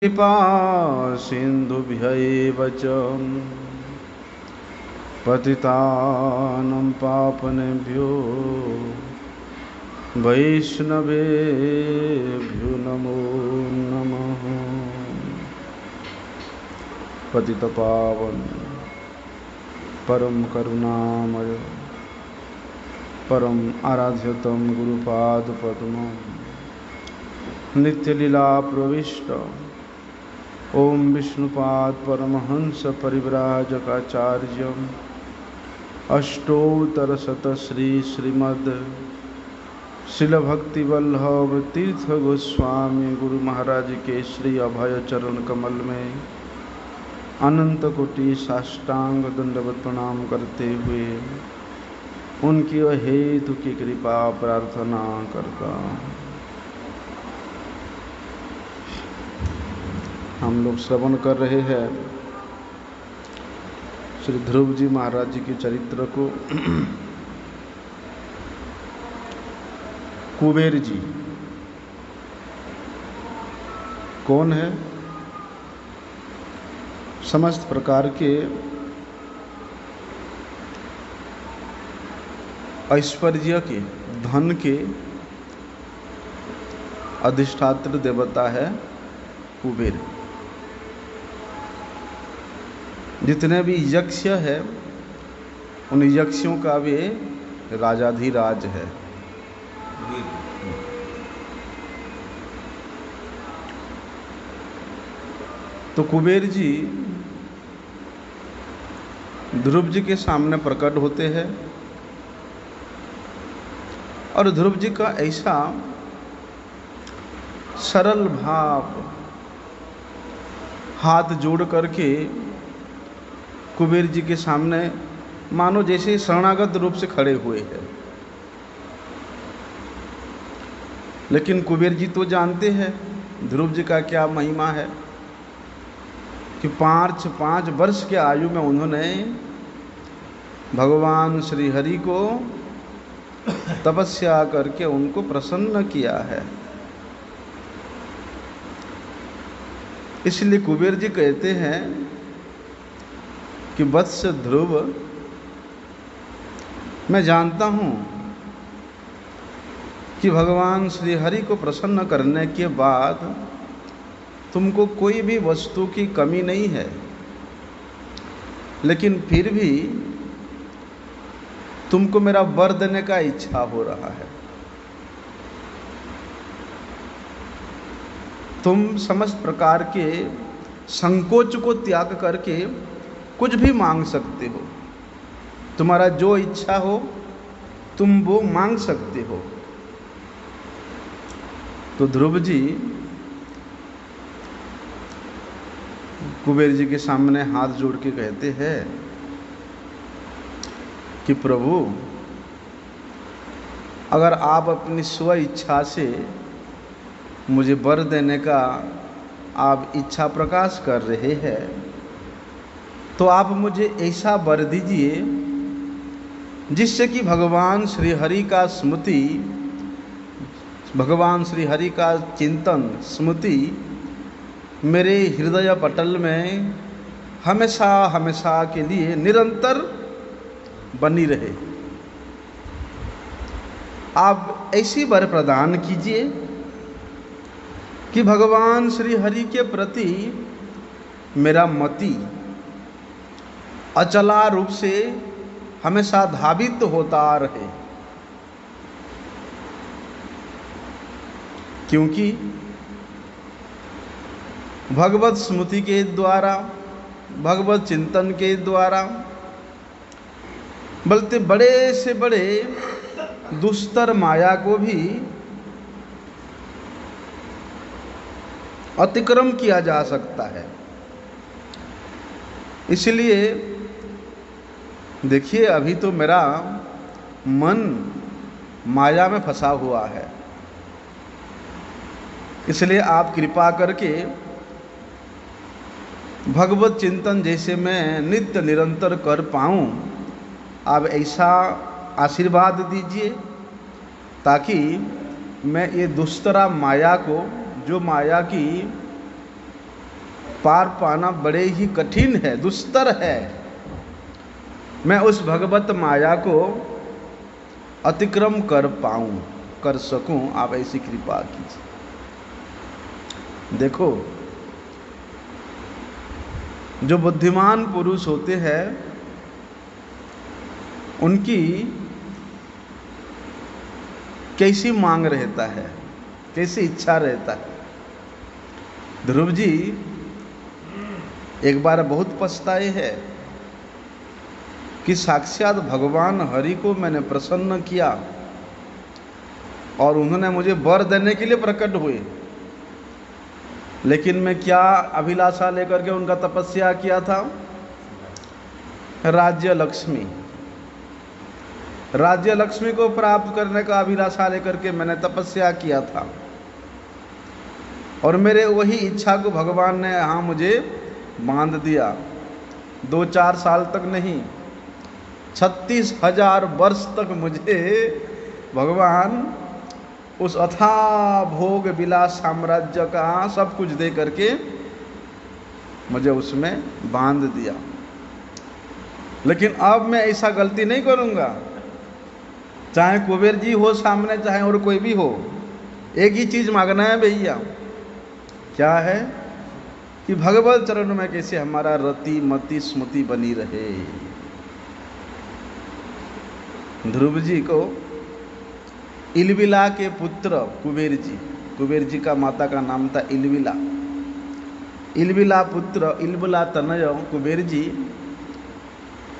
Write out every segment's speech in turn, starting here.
कृपा सिन्धुभ्यैव च पतितानं पावनेभ्यो वैष्णवेभ्यो नमो नमः। पतितपावन परम करुणामय परम आराध्यतम गुरुपादपद्मं नित्यलीला प्रविष्ट ओम विष्णुपाद परमहंस परिव्राजकाचार्यम् अष्टोत्तरशत श्रीमद् शिल भक्तिवल्लभ तीर्थ गोस्वामी गुरु महाराज के श्री अभय चरण कमल में अनंत कोटि साष्टांग दंडवत प्रणाम करते हुए उनकी हेतु की कृपा प्रार्थना करता हम लोग श्रवण कर रहे हैं श्री ध्रुव जी महाराज जी के चरित्र को। कुबेर जी कौन है? समस्त प्रकार के ऐश्वर्य के धन के अधिष्ठात्र देवता है कुबेर। जितने भी यक्ष है उन यक्षों का वे राजाधिराज है। तो कुबेर जी ध्रुव जी के सामने प्रकट होते हैं और ध्रुव जी का ऐसा सरल भाव हाथ जोड़ करके कुबेर जी के सामने मानो जैसे शरणागत रूप से खड़े हुए हैं। लेकिन कुबेर जी तो जानते हैं ध्रुव जी का क्या महिमा है कि पाँच वर्ष के आयु में उन्होंने भगवान श्री हरि को तपस्या करके उनको प्रसन्न किया है। इसलिए कुबेर जी कहते हैं कि वत्स ध्रुव, मैं जानता हूँ कि भगवान श्री हरि को प्रसन्न करने के बाद तुमको कोई भी वस्तु की कमी नहीं है, लेकिन फिर भी तुमको मेरा वर देने का इच्छा हो रहा है। तुम समस्त प्रकार के संकोच को त्याग करके कुछ भी मांग सकते हो। तुम्हारा जो इच्छा हो तुम वो मांग सकते हो। तो ध्रुव जी कुबेर जी के सामने हाथ जोड़ के कहते हैं कि प्रभु, अगर आप अपनी स्व इच्छा से मुझे वर देने का आप इच्छा प्रकाश कर रहे हैं तो आप मुझे ऐसा वर दीजिए जिससे कि भगवान श्री हरि का स्मृति, भगवान श्री हरि का चिंतन स्मृति मेरे हृदय पटल में हमेशा हमेशा के लिए निरंतर बनी रहे। आप ऐसी वर प्रदान कीजिए कि भगवान श्री हरि के प्रति मेरा मति अचला रूप से हमेशा धावित होता रहे। क्योंकि भगवत स्मृति के द्वारा, भगवत चिंतन के द्वारा बल्कि बड़े से बड़े दुस्तर माया को भी अतिक्रम किया जा सकता है। इसलिए देखिए, अभी तो मेरा मन माया में फंसा हुआ है, इसलिए आप कृपा करके भगवत चिंतन जैसे मैं नित्य निरंतर कर पाऊँ, आप ऐसा आशीर्वाद दीजिए ताकि मैं ये दुस्तरा माया को, जो माया की पार पाना बड़े ही कठिन है, दुस्तर है। मैं उस भगवत माया को अतिक्रम कर सकूं, आप ऐसी कृपा कीजिए। देखो, जो बुद्धिमान पुरुष होते हैं उनकी कैसी मांग रहता है, कैसी इच्छा रहता है। ध्रुव जी एक बार बहुत पछताए हैं कि साक्षात भगवान हरि को मैंने प्रसन्न किया और उन्होंने मुझे वर देने के लिए प्रकट हुए, लेकिन मैं क्या अभिलाषा लेकर के उनका तपस्या किया था? राज्य लक्ष्मी। राज्य लक्ष्मी को प्राप्त करने का अभिलाषा लेकर के मैंने तपस्या किया था, और मेरे वही इच्छा को भगवान ने यहाँ मुझे बांध दिया। 2-4 साल तक नहीं, 36,000 वर्ष तक मुझे भगवान उस अथाह भोग विलास साम्राज्य का सब कुछ दे करके मुझे उसमें बांध दिया। लेकिन अब मैं ऐसा गलती नहीं करूँगा। चाहे कुबेर जी हो सामने, चाहे और कोई भी हो, एक ही चीज़ मांगना है भैया। क्या है? कि भगवत चरण में कैसे हमारा रति मति स्मृति बनी रहे। ध्रुव जी को इलविला के पुत्र कुबेर जी का माता का नाम था इलविला। इलविला पुत्र इलविला तनय कुबेर जी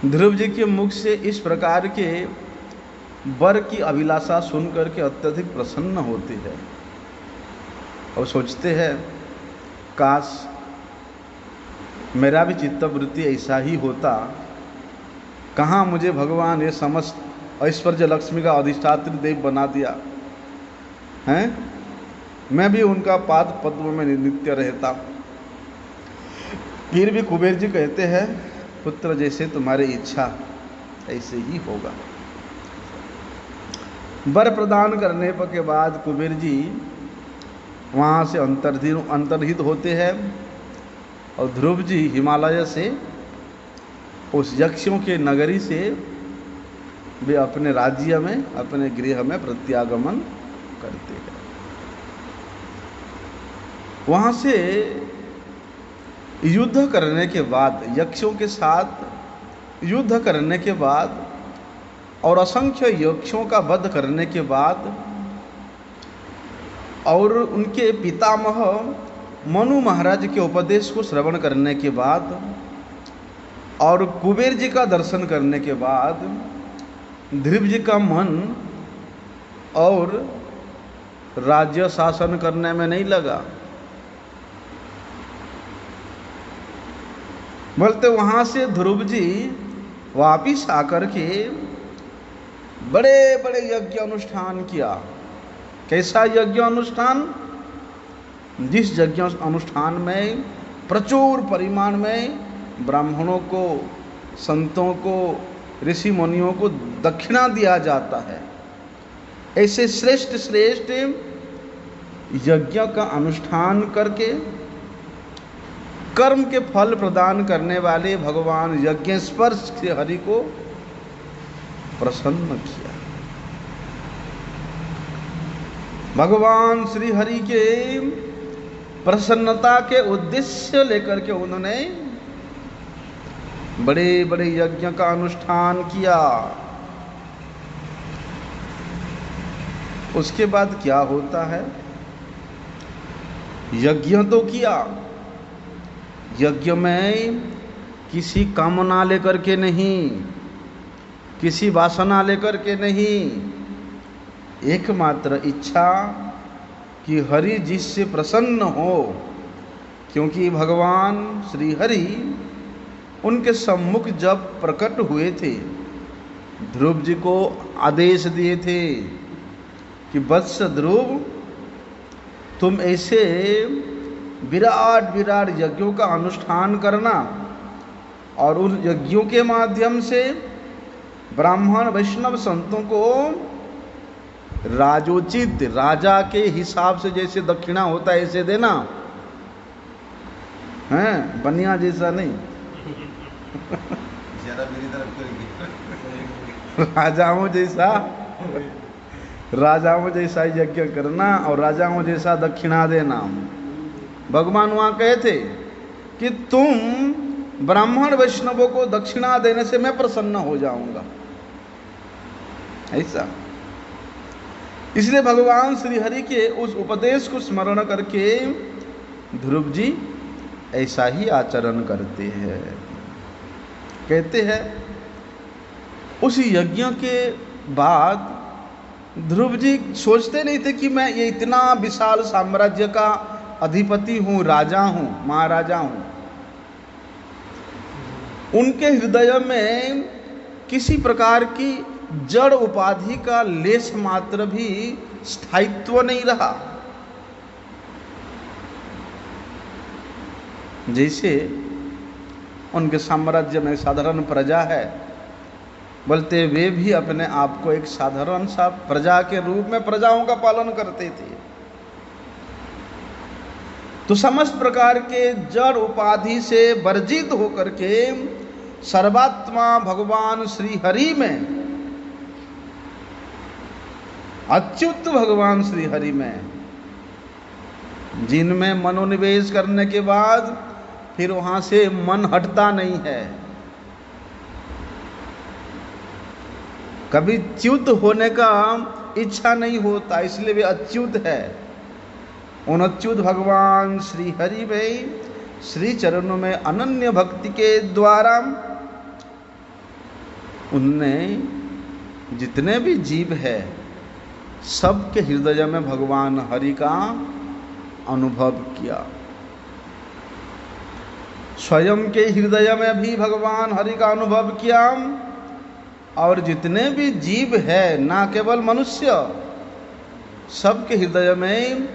ध्रुव जी के मुख से इस प्रकार के वर की अभिलाषा सुन करके अत्यधिक प्रसन्न होते हैं और सोचते हैं, काश मेरा भी चित्तवृत्ति ऐसा ही होता। कहाँ मुझे भगवान ये समस्त ऐश्वर्य लक्ष्मी का अधिष्ठात्री देव बना दिया हैं, मैं भी उनका पाद पद्म में नित्य रहता। फिर भी कुबेर जी कहते हैं, पुत्र जैसे तुम्हारी इच्छा ऐसे ही होगा। वर प्रदान करने के बाद कुबेर जी वहाँ से अंतर्हित होते हैं और ध्रुव जी हिमालय से, उस यक्षों के नगरी से वे अपने राज्य में, अपने गृह में प्रत्यागमन करते हैं। वहाँ से युद्ध करने के बाद, यक्षों के साथ युद्ध करने के बाद और असंख्य यक्षों का वध करने के बाद और उनके पितामह मनु महाराज के उपदेश को श्रवण करने के बाद और कुबेर जी का दर्शन करने के बाद ध्रुव जी का मन और राज्य शासन करने में नहीं लगा। बोलते वहाँ से ध्रुव जी वापिस आकर के बड़े बड़े यज्ञ अनुष्ठान किया। कैसा यज्ञ अनुष्ठान? जिस यज्ञ अनुष्ठान में प्रचुर परिमाण में ब्राह्मणों को, संतों को, ऋषि मुनियों को दक्षिणा दिया जाता है, ऐसे श्रेष्ठ श्रेष्ठ यज्ञ का अनुष्ठान करके कर्म के फल प्रदान करने वाले भगवान यज्ञेश्वर श्री हरि को प्रसन्न किया। भगवान श्री हरि के प्रसन्नता के उद्देश्य लेकर के उन्होंने बड़े बड़े यज्ञ का अनुष्ठान किया। उसके बाद क्या होता है? यज्ञ तो किया, यज्ञ में किसी कामना लेकर के नहीं, किसी वासना लेकर के नहीं, एकमात्र इच्छा कि हरि जिससे प्रसन्न हो, क्योंकि भगवान श्री हरि उनके सम्मुख जब प्रकट हुए थे, ध्रुव जी को आदेश दिए थे कि वत्स ध्रुव, तुम ऐसे विराट विराट यज्ञों का अनुष्ठान करना और उन यज्ञों के माध्यम से ब्राह्मण वैष्णव संतों को राजोचित, राजा के हिसाब से जैसे दक्षिणा होता है ऐसे देना। हैं, बनिया जैसा नहीं। ज्यादा मेरी तरफ करेंगे। राजाओं जैसा यज्ञ करना और राजाओं जैसा दक्षिणा देना। भगवान वहाँ कहे थे कि तुम ब्राह्मण वैष्णवों को दक्षिणा देने से मैं प्रसन्न हो जाऊंगा, ऐसा। इसलिए भगवान श्री हरि के उस उपदेश को स्मरण करके ध्रुव जी ऐसा ही आचरण करते हैं। कहते हैं उस यज्ञ के बाद ध्रुव जी सोचते नहीं थे कि मैं ये इतना विशाल साम्राज्य का अधिपति हूँ, राजा हूँ, महाराजा हूँ। उनके हृदय में किसी प्रकार की जड़ उपाधि का लेश मात्र भी स्थायित्व नहीं रहा। जैसे उनके साम्राज्य में साधारण प्रजा है, बोलते वे भी अपने आप को एक साधारण सा प्रजा के रूप में प्रजाओं का पालन करते थे। तो समस्त प्रकार के जड़ उपाधि से वर्जित होकर के सर्वात्मा भगवान श्री हरि में, अच्युत भगवान श्री हरि में, जिनमें मनोनिवेश करने के बाद फिर वहां से मन हटता नहीं है। कभी च्युत होने का इच्छा नहीं होता, इसलिए वे अच्युत है। उन अच्युत भगवान श्री हरि में श्री चरणों में अनन्य भक्ति के द्वारा उनने जितने भी जीव है सबके हृदय में भगवान हरि का अनुभव किया। स्वयं के हृदय में भी भगवान हरि का अनुभव किया और जितने भी जीव है, ना केवल मनुष्य, सबके हृदय में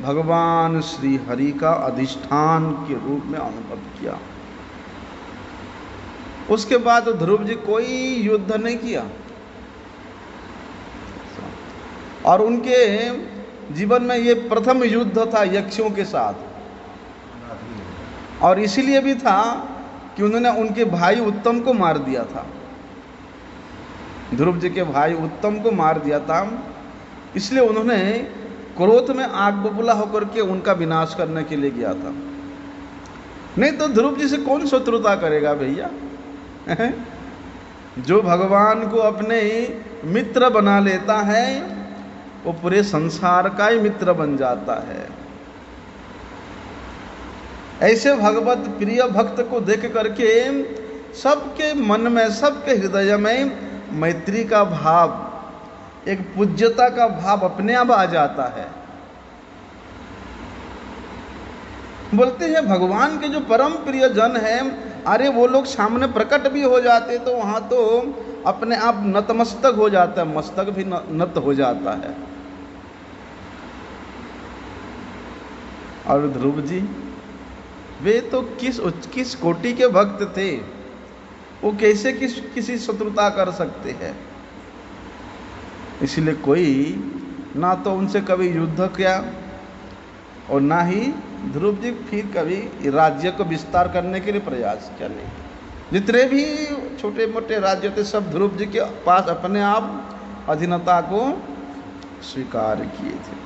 भगवान श्री हरि का अधिष्ठान के रूप में अनुभव किया। उसके बाद ध्रुव जी कोई युद्ध नहीं किया और उनके जीवन में ये प्रथम युद्ध था यक्षों के साथ। और इसीलिए भी था कि उन्होंने उनके भाई उत्तम को मार दिया था। ध्रुव जी के भाई उत्तम को मार दिया था, इसलिए उन्होंने क्रोध में आग बबूला होकर के उनका विनाश करने के लिए गया था। नहीं तो ध्रुव जी से कौन शत्रुता करेगा भैया। जो भगवान को अपने मित्र बना लेता है वो पूरे संसार का ही मित्र बन जाता है। ऐसे भगवत प्रिय भक्त को देख करके सबके मन में, सबके हृदय में मैत्री का भाव, एक पूज्यता का भाव अपने आप आ जाता है। बोलते हैं भगवान के जो परम प्रिय जन हैं, अरे वो लोग सामने प्रकट भी हो जाते तो वहां तो अपने आप नतमस्तक हो जाता है, मस्तक भी नत हो जाता है। और ध्रुव जी वे तो किस कोटि के भक्त थे, वो कैसे किसी शत्रुता कर सकते हैं। इसलिए कोई ना तो उनसे कभी युद्ध किया और ना ही ध्रुव जी फिर कभी राज्य को विस्तार करने के लिए प्रयास किया। नहीं, जितने भी छोटे मोटे राज्य थे सब ध्रुव जी के पास अपने आप अधीनता को स्वीकार किए थे।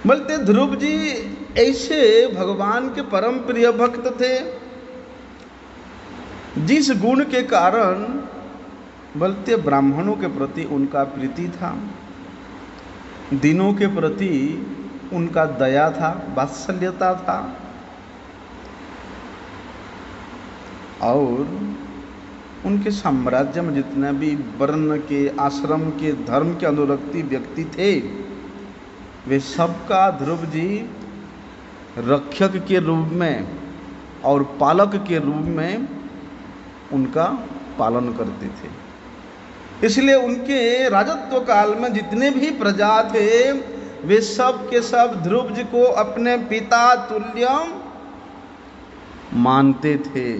बोलते ध्रुव जी ऐसे भगवान के परम प्रिय भक्त थे जिस गुण के कारण बोलते ब्राह्मणों के प्रति उनका प्रीति था, दीनों के प्रति उनका दया था, वात्सल्यता था, और उनके साम्राज्य में जितने भी वर्ण के, आश्रम के, धर्म के अनुरक्ति व्यक्ति थे वे सबका ध्रुव जी रक्षक के रूप में और पालक के रूप में उनका पालन करते थे। इसलिए उनके राजत्व काल में जितने भी प्रजा थे वे सब के सब ध्रुव जी को अपने पिता तुल्य मानते थे।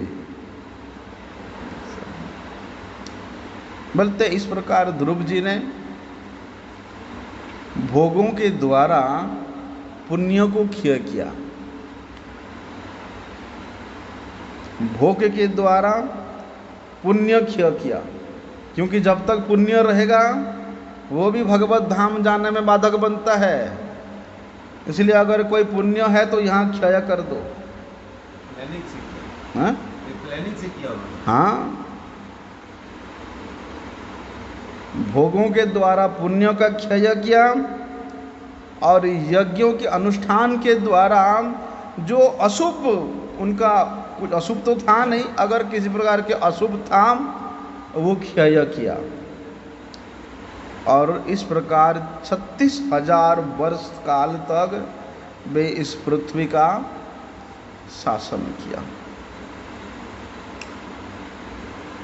बोलते इस प्रकार ध्रुव जी ने भोगों के द्वारा पुण्य को क्षय किया भोग के द्वारा पुण्य क्षय किया, क्योंकि जब तक पुण्य रहेगा वो भी भगवत धाम जाने में बाधक बनता है। इसलिए अगर कोई पुण्य है तो यहाँ क्षय कर दो। प्लानिंग से किया। हाँ ये प्लानिंग से किया उन्होंने। हाँ, भोगों के द्वारा पुण्य का क्षय किया और यज्ञों के अनुष्ठान के द्वारा जो अशुभ, उनका कुछ अशुभ तो था नहीं, अगर किसी प्रकार के अशुभ था वो क्षय किया। और इस प्रकार 36,000 वर्ष काल तक वे इस पृथ्वी का शासन किया।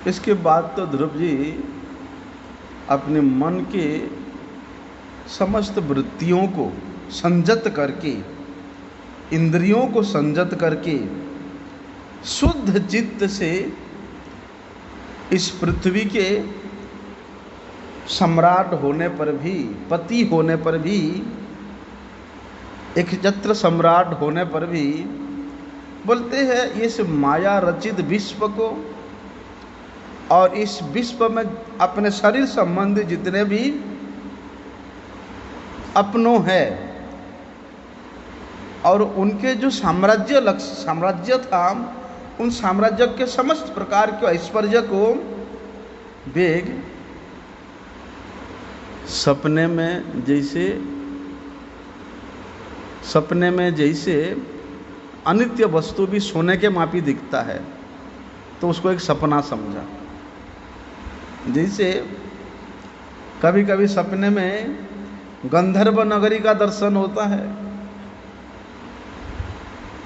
इसके बाद तो ध्रुव जी अपने मन के समस्त वृत्तियों को संयत करके, इंद्रियों को संयत करके, शुद्ध चित्त से इस पृथ्वी के सम्राट होने पर भी, पति होने पर भी, एक छत्र सम्राट होने पर भी बोलते हैं इस माया रचित विश्व को और इस विश्व में अपने शरीर संबंधी जितने भी अपनों है और उनके जो साम्राज्य था, उन साम्राज्य के समस्त प्रकार के ऐश्वर्य को वेग सपने में जैसे अनित्य वस्तु भी सोने के मापी दिखता है तो उसको एक सपना समझा। जैसे कभी कभी सपने में गंधर्व नगरी का दर्शन होता है।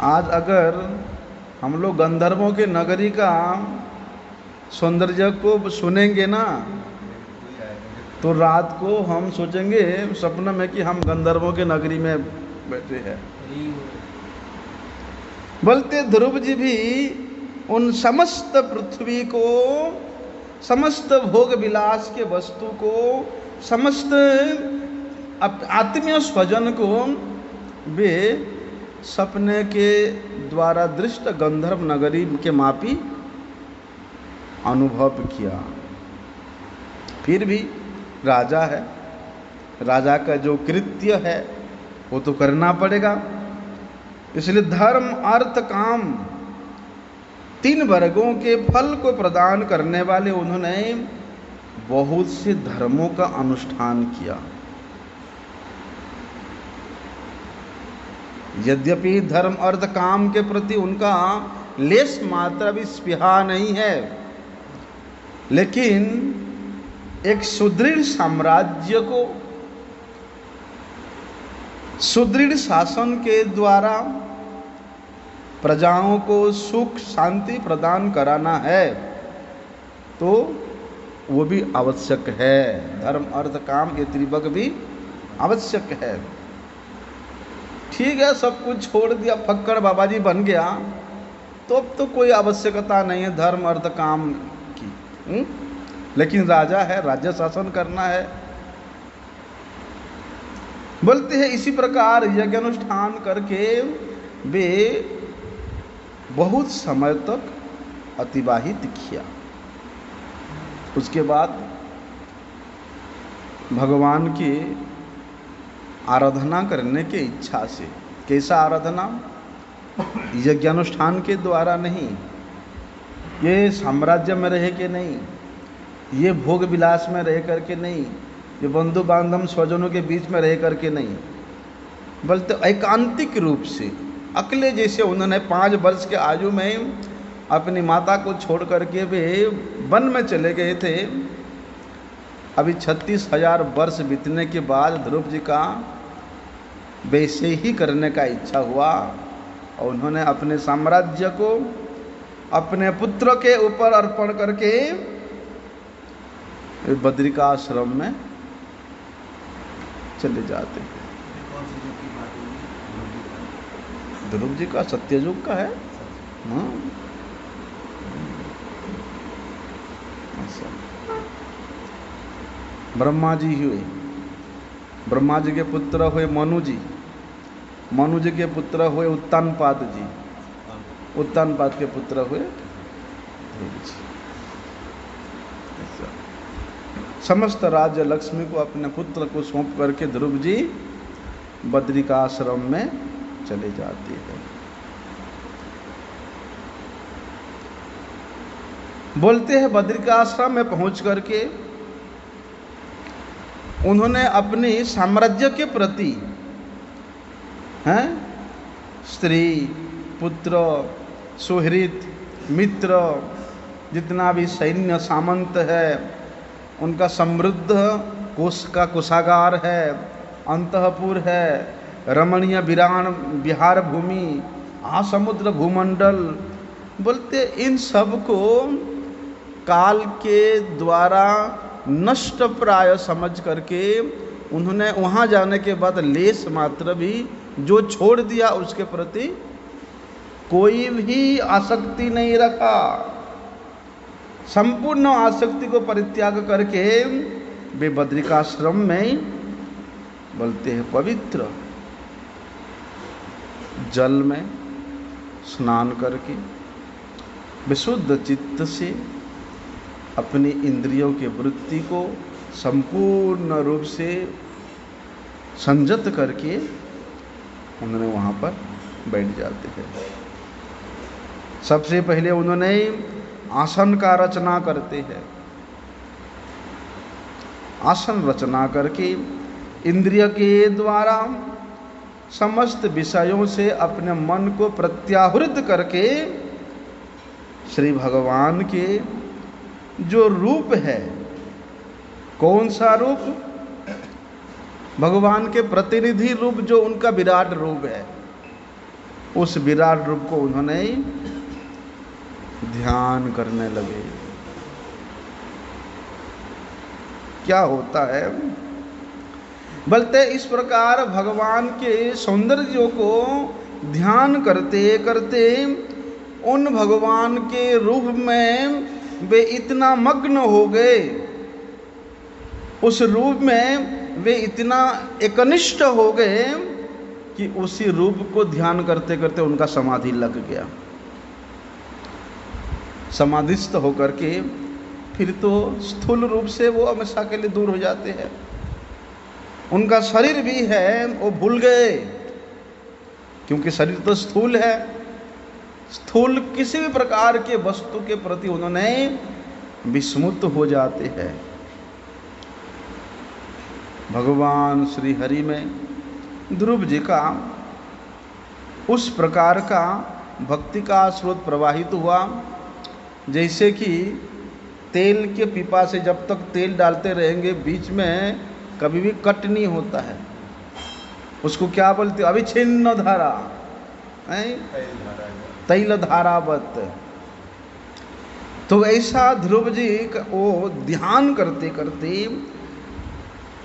आज अगर हम लोग गंधर्वों के नगरी का सौंदर्य को सुनेंगे ना तो रात को हम सोचेंगे सपने में कि हम गंधर्वों के नगरी में बैठे हैं। बोलते ध्रुव जी भी उन समस्त पृथ्वी को, समस्त भोग विलास के वस्तु को, समस्त आत्मीय स्वजन को वे सपने के द्वारा दृष्ट गंधर्व नगरी के मापी अनुभव किया। फिर भी राजा है, राजा का जो कृत्य है वो तो करना पड़ेगा। इसलिए धर्म अर्थ काम 3 वर्गों के फल को प्रदान करने वाले उन्होंने बहुत से धर्मों का अनुष्ठान किया। यद्यपि धर्म अर्थ काम के प्रति उनका लेश मात्रा भी स्पृहा नहीं है, लेकिन एक सुदृढ़ साम्राज्य को सुदृढ़ शासन के द्वारा प्रजाओं को सुख शांति प्रदान कराना है तो वो भी आवश्यक है। धर्म अर्थ काम ये त्रिभुज भी आवश्यक है। ठीक है, सब कुछ छोड़ दिया, फक्कड़ बाबा जी बन गया तो अब तो कोई आवश्यकता नहीं है धर्म अर्थ काम की। लेकिन राजा है, राज्य शासन करना है। बोलते हैं इसी प्रकार यज्ञ अनुष्ठान करके वे बहुत समय तक अतिबाहित किया। उसके बाद भगवान की आराधना करने की इच्छा से, कैसा आराधना? यज्ञानुष्ठान के द्वारा नहीं, ये साम्राज्य में रह के नहीं, ये भोग विलास में रह करके नहीं, ये बंधु बांधव स्वजनों के बीच में रह करके नहीं, बल्कि एकांतिक रूप से अकेले, जैसे उन्होंने 5 वर्ष के आयु में अपनी माता को छोड़ करके वे वन में चले गए थे। अभी 36,000 वर्ष बीतने के बाद ध्रुव जी का वैसे ही करने का इच्छा हुआ और उन्होंने अपने साम्राज्य को अपने पुत्र के ऊपर अर्पण करके बद्रिकाश्रम में चले जाते हैं। कौन सी युग की बात होगी? ध्रुव जी का सत्ययुग का है। हाँ, ब्रह्मा जी हुए, ब्रह्मा जी के पुत्र हुए मनु जी, मनु जी के पुत्र हुए उत्तानपाद जी, उत्तानपाद के पुत्र हुए समस्त राज्य लक्ष्मी को अपने पुत्र को सौंप करके ध्रुव जी बद्रिकाश्रम में चले जाते हैं। बोलते हैं बद्रिकाश्रम में पहुंच करके उन्होंने अपनी साम्राज्य के प्रति हैं स्त्री पुत्र सुहृद मित्र जितना भी सैन्य सामंत है उनका समृद्ध कोष का कोषागार है, अंतःपुर है, रमणीय विहार भूमि, आसमुद्र भूमंडल, बोलते इन सब को काल के द्वारा नष्ट प्राय समझ करके उन्होंने वहाँ जाने के बाद लेस मात्र भी जो छोड़ दिया उसके प्रति कोई भी आसक्ति नहीं रखा। संपूर्ण आसक्ति को परित्याग करके वे बद्रिकाश्रम में बोलते हैं पवित्र जल में स्नान करके विशुद्ध चित्त से अपनी इंद्रियों के वृत्ति को संपूर्ण रूप से संयत करके उन्होंने वहाँ पर बैठ जाते हैं। सबसे पहले उन्होंने आसन का रचना करते हैं। आसन रचना करके इंद्रिय के द्वारा समस्त विषयों से अपने मन को प्रत्याहृत करके श्री भगवान के जो रूप है, कौन सा रूप? भगवान के प्रतिनिधि रूप जो उनका विराट रूप है, उस विराट रूप को उन्होंने ध्यान करने लगे। क्या होता है? बोलते इस प्रकार भगवान के सौंदर्यों को ध्यान करते करते उन भगवान के रूप में वे इतना मग्न हो गए, उस रूप में वे इतना एकनिष्ठ हो गए कि उसी रूप को ध्यान करते करते उनका समाधि लग गया। समाधिस्थ होकर के फिर तो स्थूल रूप से वो हमेशा के लिए दूर हो जाते हैं। उनका शरीर भी है वो भूल गए, क्योंकि शरीर तो स्थूल है। स्थूल किसी भी प्रकार के वस्तु के प्रति उन्होंने विस्मृत हो जाते हैं। भगवान श्री हरि में ध्रुव जी का उस प्रकार का भक्ति का स्रोत प्रवाहित हुआ, जैसे कि तेल के पीपा से जब तक तेल डालते रहेंगे बीच में कभी भी कट नहीं होता है। उसको क्या बोलते? अविच्छिन्न धारा, तैल धारावत। तो ऐसा ध्रुव जी वो ध्यान करते करते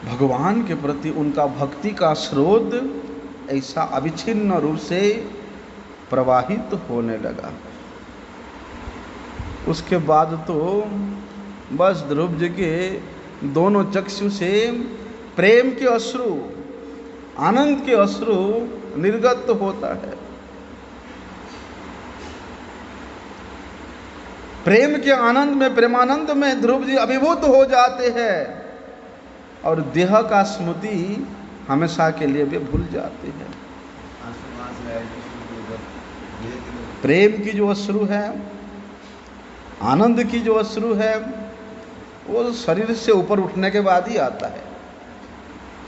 भगवान के प्रति उनका भक्ति का स्रोत ऐसा अविच्छिन्न रूप से प्रवाहित होने लगा। उसके बाद तो बस ध्रुव जी के दोनों चक्षु से प्रेम के अश्रु, आनंद के अश्रु निर्गत होता है। प्रेम के आनंद में, प्रेमानंद में ध्रुव जी अभिभूत हो जाते हैं और देह का स्मृति हमेशा के लिए भी भूल जाते हैं। प्रेम की जो अश्रु है, आनंद की जो अश्रु है, वो शरीर से ऊपर उठने के बाद ही आता है।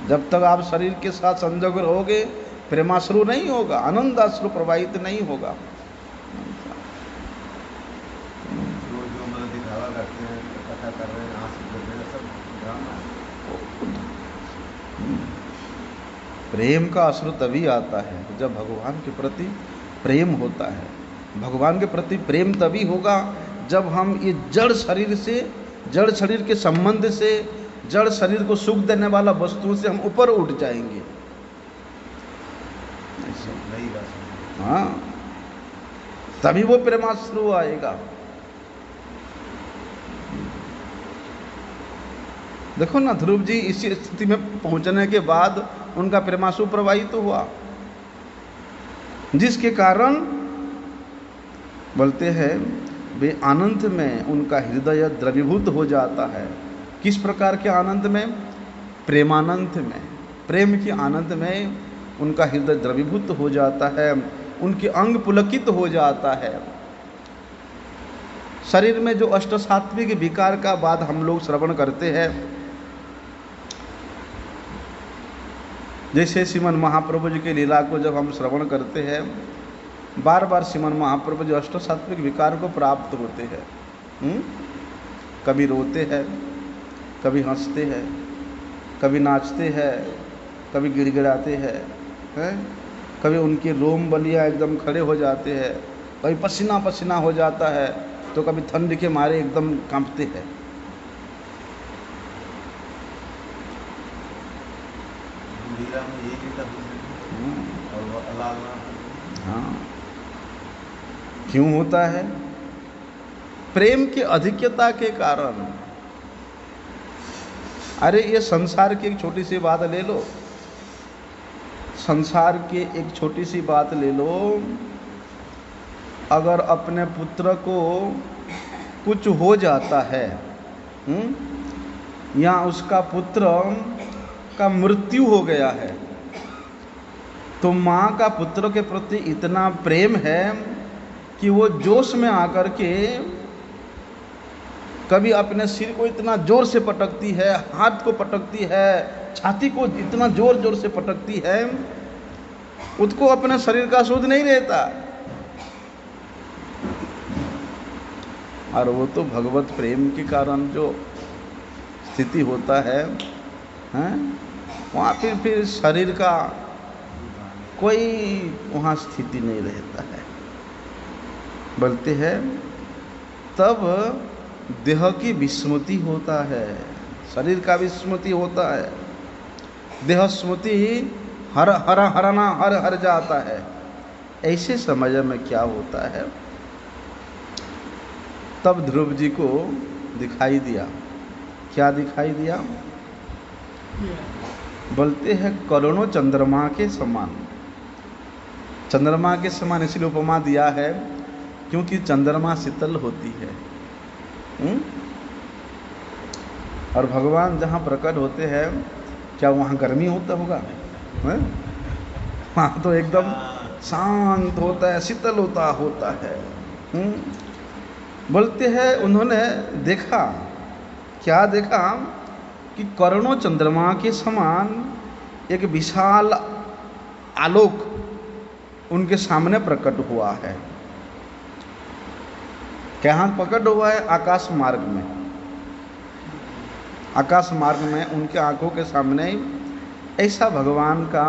जब तक आप शरीर के साथ संजोग रहोगे प्रेमाश्रु नहीं होगा, आनंदाश्रु प्रवाहित नहीं होगा। प्रेम का अश्रु तभी आता है जब भगवान के प्रति प्रेम होता है। भगवान के प्रति प्रेम तभी होगा जब हम ये जड़ शरीर से, जड़ शरीर के संबंध से, जड़ शरीर को सुख देने वाला वस्तुओं से हम ऊपर उठ जाएंगे। हाँ, तभी वो प्रेमाश्रु आएगा। देखो ना, ध्रुव जी इसी स्थिति में पहुंचने के बाद उनका प्रेमाश्रु प्रवाहित हुआ, जिसके कारण बोलते हैं वे आनंद में उनका हृदय द्रवीभूत हो जाता है। किस प्रकार के आनंद में? प्रेमानंद में, प्रेम के आनंद में उनका हृदय द्रवीभूत हो जाता है, उनके अंग पुलकित हो जाता है। शरीर में जो अष्ट सात्विक विकार का बात हम लोग श्रवण करते हैं, जैसे श्रीमन महाप्रभु जी के लीला को जब हम श्रवण करते हैं, बार बार श्रीमन महाप्रभु जी अष्ट सात्विक विकार को प्राप्त होते हैं। कभी रोते हैं, कभी हंसते हैं, कभी नाचते हैं, कभी गिड़गिड़ाते हैं, कभी उनके रोम बलिया एकदम खड़े हो जाते हैं, कभी पसीना पसीना हो जाता है, तो कभी ठंड के मारे एकदम कांपते हैं। लीला में ये लीला और वो अलाल में। हाँ, क्यों होता है? प्रेम की अधिक्यता के कारण। अरे ये संसार की एक छोटी सी बात ले लो, संसार की एक छोटी सी बात ले लो। अगर अपने पुत्र को कुछ हो जाता है, या उसका पुत्र का मृत्यु हो गया है, तो माँ का पुत्र के प्रति इतना प्रेम है कि वो जोश में आकर के कभी अपने सिर को इतना जोर से पटकती है, हाथ को पटकती है, छाती को इतना जोर जोर से पटकती है, उसको अपने शरीर का सुध नहीं रहता। और वो तो भगवत प्रेम के कारण जो स्थिति होता है, वहाँ फिर शरीर का कोई वहाँ स्थिति नहीं रहता है। बोलते हैं तब देह की विस्मृति होता है, शरीर का विस्मृति होता है, देह स्मृति हर जाता है। ऐसे समय में क्या होता है? तब ध्रुव जी को दिखाई दिया। क्या दिखाई दिया? बोलते हैं करोड़ों चंद्रमा के समान। चंद्रमा के समान इसलिए उपमा दिया है क्योंकि चंद्रमा शीतल होती है। और भगवान जहाँ प्रकट होते हैं, क्या वहाँ गर्मी होता होगा? वहाँ तो एकदम शांत होता है, शीतल होता है। बोलते हैं उन्होंने देखा, क्या देखा? कि करोड़ों चंद्रमा के समान एक विशाल आलोक उनके सामने प्रकट हुआ है। कहाँ प्रकट हुआ है? आकाश मार्ग में। आकाश मार्ग में उनके आंखों के सामने ऐसा भगवान का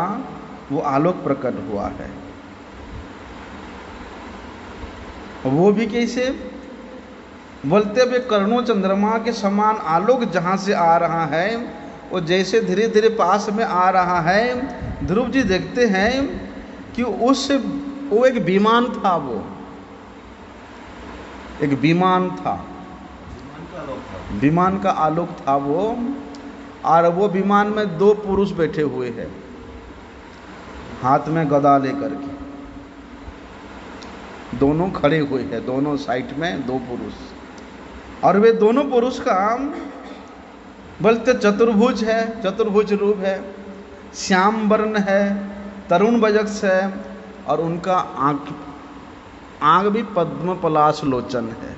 वो आलोक प्रकट हुआ है। वो भी कैसे? बोलते हुए करोड़ों चंद्रमा के समान आलोक जहाँ से आ रहा है, वो जैसे धीरे धीरे पास में आ रहा है, ध्रुव जी देखते हैं कि वो एक विमान था, वो एक विमान था, विमान का आलोक था वो। और वो विमान में दो पुरुष बैठे हुए हैं, हाथ में गदा लेकर के, दोनों खड़े हुए हैं, दोनों साइड में दो पुरुष। और वे दोनों पुरुष का बोलते चतुर्भुज है, चतुर्भुज रूप है, श्याम वर्ण है, तरुण वजक्ष है, और उनका आंख भी पद्म पलाश लोचन है।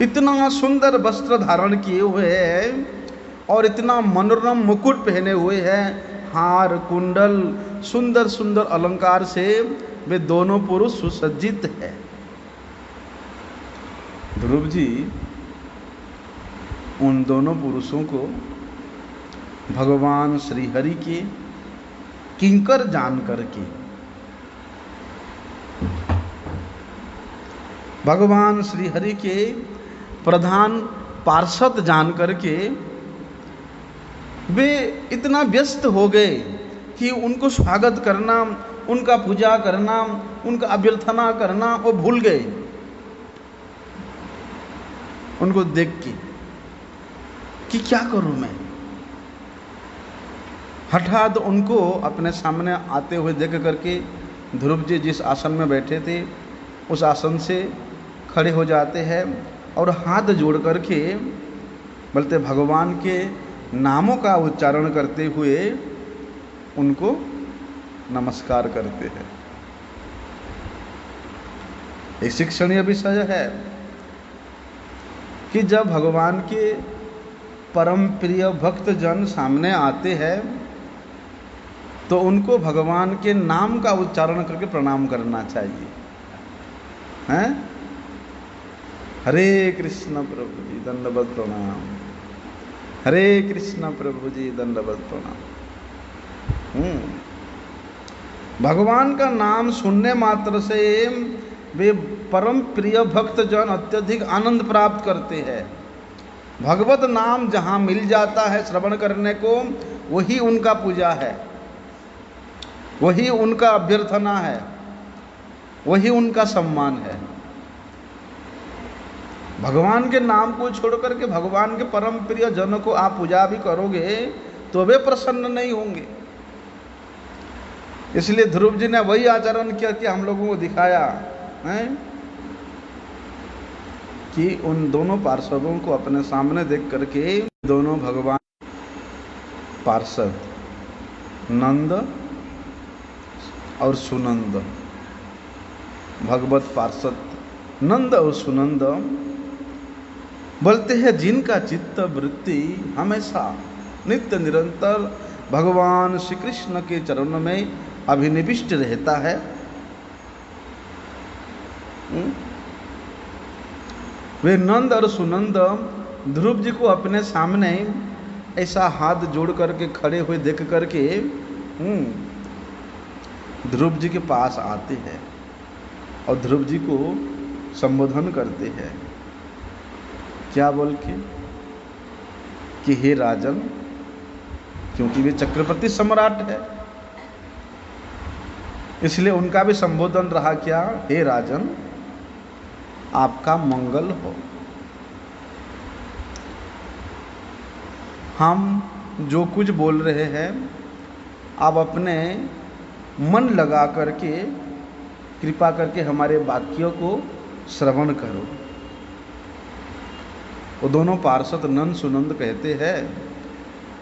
इतना सुंदर वस्त्र धारण किए हुए हैं और इतना मनोरम मुकुट पहने हुए हैं, हार कुंडल सुंदर सुंदर अलंकार से वे दोनों पुरुष सुसज्जित है। ध्रुव जी उन दोनों पुरुषों को भगवान श्री हरि के किंकर जान करके, भगवान श्री हरि के प्रधान पार्षद जान करके वे इतना व्यस्त हो गए कि उनको स्वागत करना, उनका पूजा करना, उनका अभ्यर्थना करना वो भूल गए। उनको देख के कि क्या करूं मैं, हठात उनको अपने सामने आते हुए देख करके ध्रुव जी जिस आसन में बैठे थे उस आसन से खड़े हो जाते हैं और हाथ जोड़ करके बोलते भगवान के नामों का उच्चारण करते हुए उनको नमस्कार करते हैं। एक शिक्षणीय विषय है कि जब भगवान के परम प्रिय भक्त जन सामने आते हैं तो उनको भगवान के नाम का उच्चारण करके प्रणाम करना चाहिए, हैं? हरे कृष्ण प्रभु जी दंडवत प्रणाम, हरे कृष्ण प्रभु जी दंडवत प्रणाम। भगवान का नाम सुनने मात्र से वे परम प्रिय भक्त जन अत्यधिक आनंद प्राप्त करते हैं। भगवत नाम जहाँ मिल जाता है श्रवण करने को, वही उनका पूजा है, वही उनका अभ्यर्थना है, वही उनका सम्मान है। भगवान के नाम को छोड़ करके भगवान के परम प्रिय जनों को आप पूजा भी करोगे तो वे प्रसन्न नहीं होंगे। इसलिए ध्रुव जी ने वही आचरण किया कि हम लोगों को दिखाया है कि उन दोनों पार्षदों को अपने सामने देख करके दोनों भगवान पार्षद नंद और सुनंद, भगवत पार्षद नंद और सुनंद बोलते हैं जिनका चित्त वृत्ति हमेशा नित्य निरंतर भगवान श्री कृष्ण के चरणों में अभिनिविष्ट रहता है। वे नंद और सुनंद ध्रुव जी को अपने सामने ऐसा हाथ जोड़ करके खड़े हुए देख करके ध्रुव जी के पास आते हैं और ध्रुव जी को संबोधन करते हैं। क्या बोल के कि हे राजन, क्योंकि वे चक्रवर्ती सम्राट है इसलिए उनका भी संबोधन रहा क्या, हे राजन आपका मंगल हो। हम जो कुछ बोल रहे हैं आप अपने मन लगा करके कृपा करके हमारे वाक्यों को श्रवण करो। वो दोनों पार्षद नंद सुनंद कहते हैं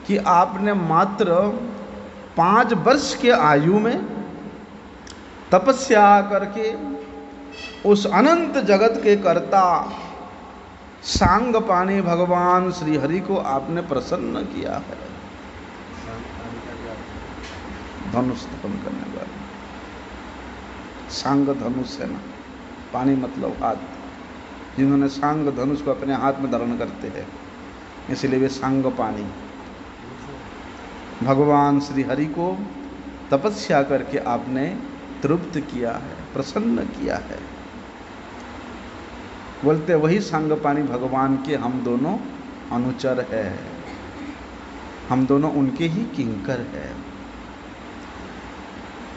कि आपने मात्र 5 वर्ष के आयु में तपस्या करके उस अनंत जगत के कर्ता सांग पानी भगवान श्री हरि को आपने प्रसन्न किया है। धनुष स्थापन करने वाले, सांग धनुष है ना, पानी मतलब हाथ, जिन्होंने सांग धनुष को अपने हाथ में धारण करते हैं इसलिए वे सांग पानी भगवान श्री हरि को तपस्या करके आपने तृप्त किया है, प्रसन्न किया है। बोलते वही सांग पानी भगवान के हम दोनों अनुचर है, हम दोनों उनके ही किंकर है।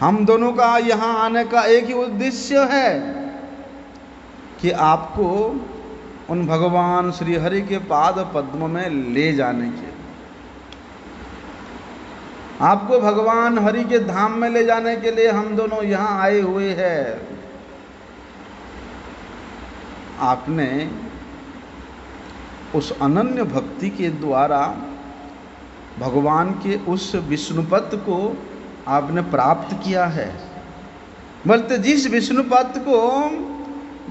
हम दोनों का यहाँ आने का एक ही उद्देश्य है कि आपको उन भगवान श्री हरि के पाद पद्म में ले जाने के, आपको भगवान हरि के धाम में ले जाने के लिए हम दोनों यहाँ आए हुए हैं। आपने उस अनन्य भक्ति के द्वारा भगवान के उस विष्णुपद को आपने प्राप्त किया है। बोलते जिस विष्णुपद को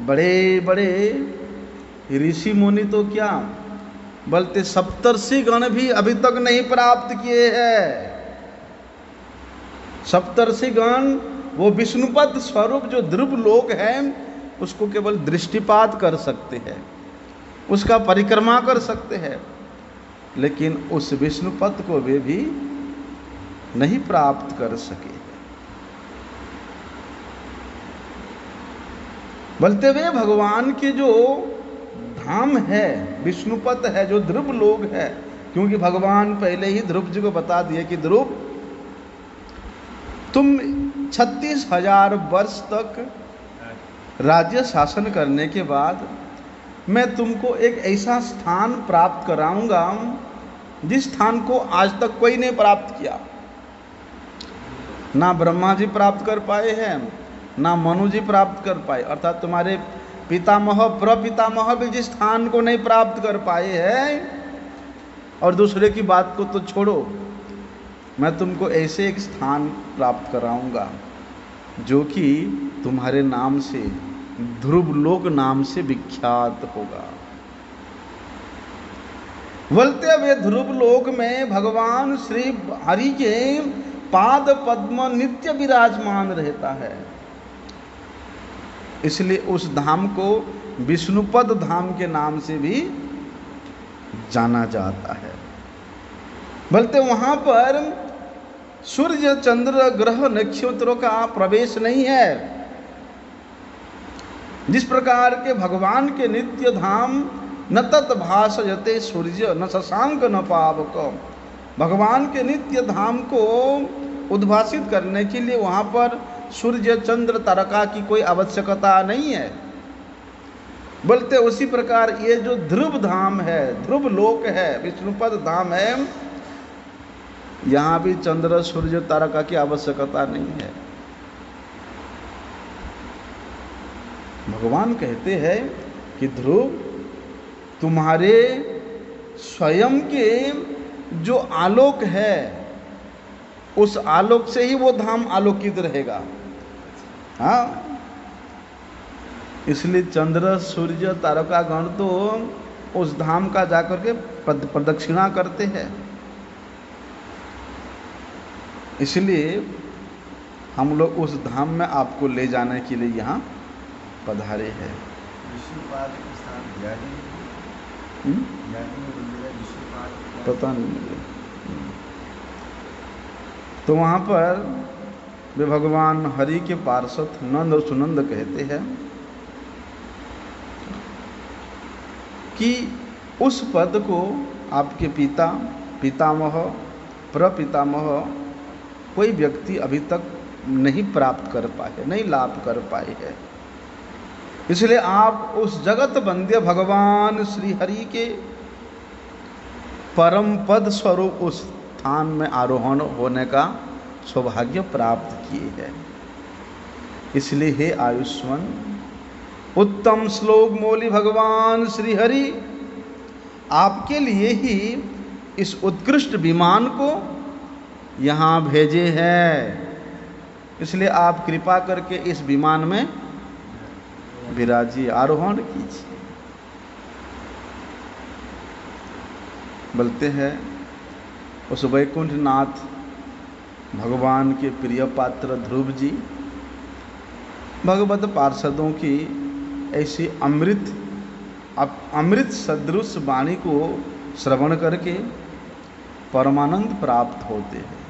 बड़े बड़े ऋषि मुनि तो क्या बोलते सप्तर्षि गण भी अभी तक नहीं प्राप्त किए हैं। सप्तर्षि गण वो विष्णुपद स्वरूप जो ध्रुव लोक है उसको केवल दृष्टिपात कर सकते हैं, उसका परिक्रमा कर सकते हैं, लेकिन उस विष्णुपद को वे भी नहीं प्राप्त कर सके। बोलते वे भगवान के जो धाम है, विष्णुपद है, जो ध्रुव लोक है, क्योंकि भगवान पहले ही ध्रुव जी को बता दिए कि ध्रुव तुम 36,000 वर्ष तक राज्य शासन करने के बाद मैं तुमको एक ऐसा स्थान प्राप्त कराऊंगा जिस स्थान को आज तक कोई नहीं प्राप्त किया। ना ब्रह्मा जी प्राप्त कर पाए हैं, ना मनु जी प्राप्त कर पाए, अर्थात तुम्हारे पितामह प्रपितामह भी जिस स्थान को नहीं प्राप्त कर पाए हैं, और दूसरे की बात को तो छोड़ो, मैं तुमको ऐसे एक स्थान प्राप्त कराऊंगा जो कि तुम्हारे नाम से, ध्रुवलोक नाम से विख्यात होगा। बोलते हुए ध्रुवलोक में भगवान श्री हरि के पाद पद्म नित्य विराजमान रहता है, इसलिए उस धाम को विष्णुपद धाम के नाम से भी जाना जाता है। बोलते वहां पर सूर्य चंद्र ग्रह नक्षत्रों का प्रवेश नहीं है। जिस प्रकार के भगवान के नित्य धाम न तत् भासयते सूर्य न शशांक न पावक, भगवान के नित्य धाम को उद्भासित करने के लिए वहां पर सूर्य चंद्र तारका की कोई आवश्यकता नहीं है। बोलते उसी प्रकार ये जो ध्रुव धाम है, ध्रुव लोक है, विष्णुपद धाम है, यहां भी चंद्र सूर्य तारका की आवश्यकता नहीं है। भगवान कहते हैं कि ध्रुव, तुम्हारे स्वयं के जो आलोक है, उस आलोक से ही वो धाम आलोकित रहेगा। हाँ, इसलिए चंद्र सूर्य तारका गण तो उस धाम का जाकर के प्रदक्षिणा करते हैं। इसलिए हम लोग उस धाम में आपको ले जाने के लिए यहाँ पधारे हैं। पता नहीं मुझे। तो वहाँ पर वे भगवान हरि के पार्षद नंद और सुनंद कहते हैं कि उस पद को आपके पिता, पितामह, प्रपितामह कोई व्यक्ति अभी तक नहीं प्राप्त कर पाए, नहीं लाभ कर पाए है। इसलिए आप उस जगत वंद्य भगवान श्री हरि के परम पद स्वरूप उस स्थान में आरोहण होने का सौभाग्य प्राप्त किए हैं। इसलिए हे आयुष्मान उत्तम श्लोक मौली भगवान श्री हरि आपके लिए ही इस उत्कृष्ट विमान को यहाँ भेजे हैं। इसलिए आप कृपा करके इस विमान में विराजिए, आरोहण कीजिए। बोलते हैं उस वैकुंठनाथ भगवान के प्रिय पात्र ध्रुव जी भगवत पार्षदों की ऐसी अमृत सदृश वाणी को श्रवण करके परमानंद प्राप्त होते हैं।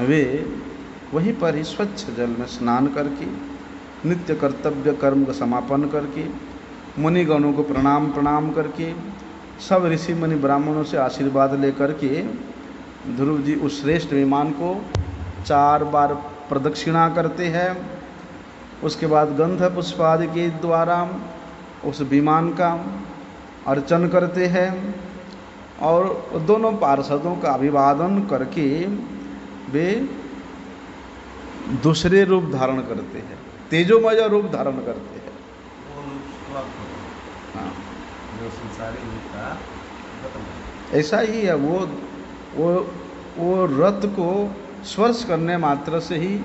वे वहीं पर ही स्वच्छ जल में स्नान करके नित्य कर्तव्य कर्म का समापन करके मुनिगणों को प्रणाम करके सब ऋषि मुनि ब्राह्मणों से आशीर्वाद लेकर के ध्रुव जी उस श्रेष्ठ विमान को 4 बार प्रदक्षिणा करते हैं। उसके बाद गंध पुष्पादि के द्वारा उस विमान का अर्चन करते हैं और दोनों पार्षदों का अभिवादन करके वे दूसरे रूप धारण करते हैं, तेजोमय रूप धारण करते हैं। हाँ, ऐसा ही है। वो रथ को स्पर्श करने मात्र से ही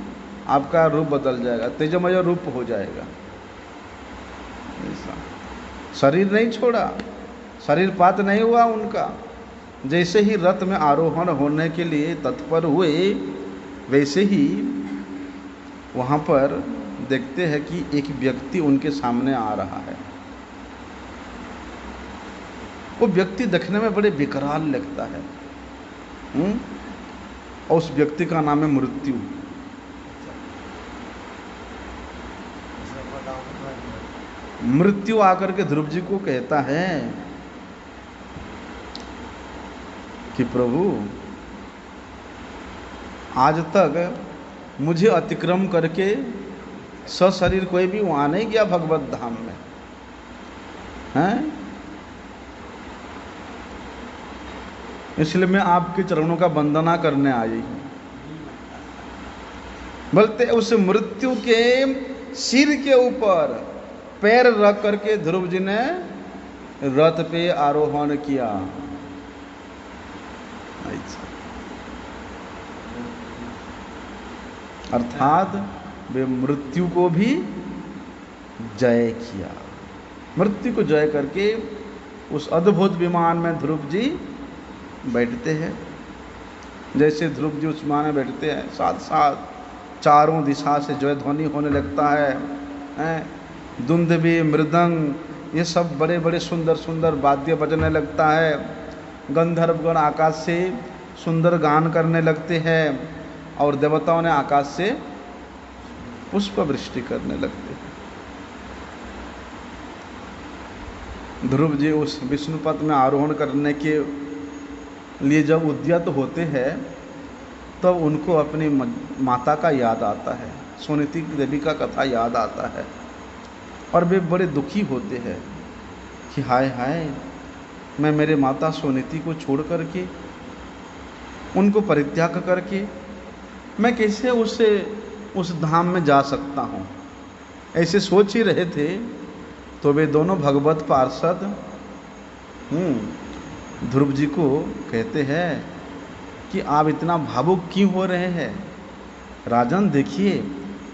आपका रूप बदल जाएगा, तेजोमय रूप हो जाएगा। ऐसा शरीर नहीं छोड़ा, शरीर पात नहीं हुआ उनका। जैसे ही रथ में आरोहण होने के लिए तत्पर हुए, वैसे ही वहाँ पर देखते हैं कि एक व्यक्ति उनके सामने आ रहा है। वो व्यक्ति देखने में बड़े विकराल लगता है। और उस व्यक्ति का नाम है मृत्यु। मृत्यु आकर के ध्रुव जी को कहता है कि प्रभु, आज तक मुझे अतिक्रम करके सशरीर कोई भी वहाँ नहीं गया भगवत धाम में, हैं? इसलिए मैं आपके चरणों का वंदना करने आई हूँ। बोलते उस मृत्यु के सिर के ऊपर पैर रख करके ध्रुव जी ने रथ पे आरोहण किया। अर्थात वे मृत्यु को भी जय किया। मृत्यु को जय करके उस अद्भुत विमान में ध्रुव जी बैठते हैं। जैसे ध्रुव जी उस विमान में बैठते हैं, साथ साथ चारों दिशा से जय ध्वनि होने लगता है। दुंदुभी, मृदंग, ये सब बड़े बड़े सुंदर सुंदर वाद्य बजने लगता है। गंधर्वगण आकाश से सुंदर गान करने लगते हैं और देवताओं ने आकाश से पुष्प वृष्टि करने लगते हैं। ध्रुव जी उस विष्णुपद में आरोहण करने के लिए जब उद्यत होते हैं तब तो उनको अपनी माता का याद आता है, सोनीति देवी का कथा याद आता है और वे बड़े दुखी होते हैं कि हाय हाय, मैं मेरे माता सोनीति को छोड़ करके, उनको परित्याग करके मैं कैसे उस धाम में जा सकता हूँ। ऐसे सोच ही रहे थे तो वे दोनों भगवत पार्षद ध्रुव जी को कहते हैं कि आप इतना भावुक क्यों हो रहे हैं। राजन देखिए,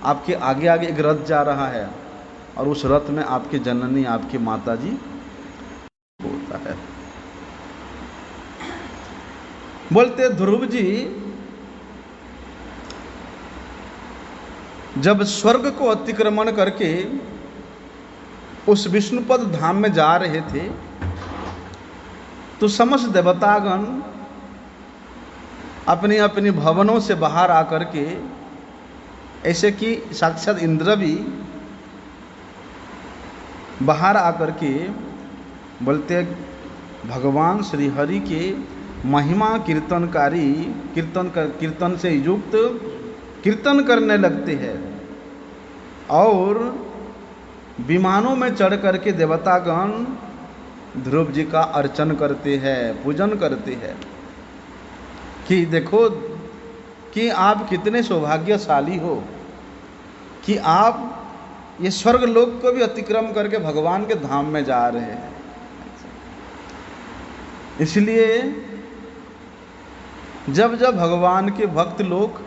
आपके आगे आगे एक रथ जा रहा है और उस रथ में आपके जननी, आपकी माता जी होता है। बोलते ध्रुव जी जब स्वर्ग को अतिक्रमण करके उस विष्णुपद धाम में जा रहे थे तो समस्त देवतागण अपनी अपनी भवनों से बाहर आकर के, ऐसे कि साक्षात इंद्र भी बाहर आकर के बोलते भगवान श्री हरि के महिमा कीर्तनकारी, कीर्तन से युक्त कीर्तन करने लगते हैं और विमानों में चढ़ करके देवतागण ध्रुव जी का अर्चन करते हैं, पूजन करते हैं कि देखो कि आप कितने सौभाग्यशाली हो कि आप ये स्वर्ग लोक को भी अतिक्रम करके भगवान के धाम में जा रहे हैं। इसलिए जब जब भगवान के भक्त लोग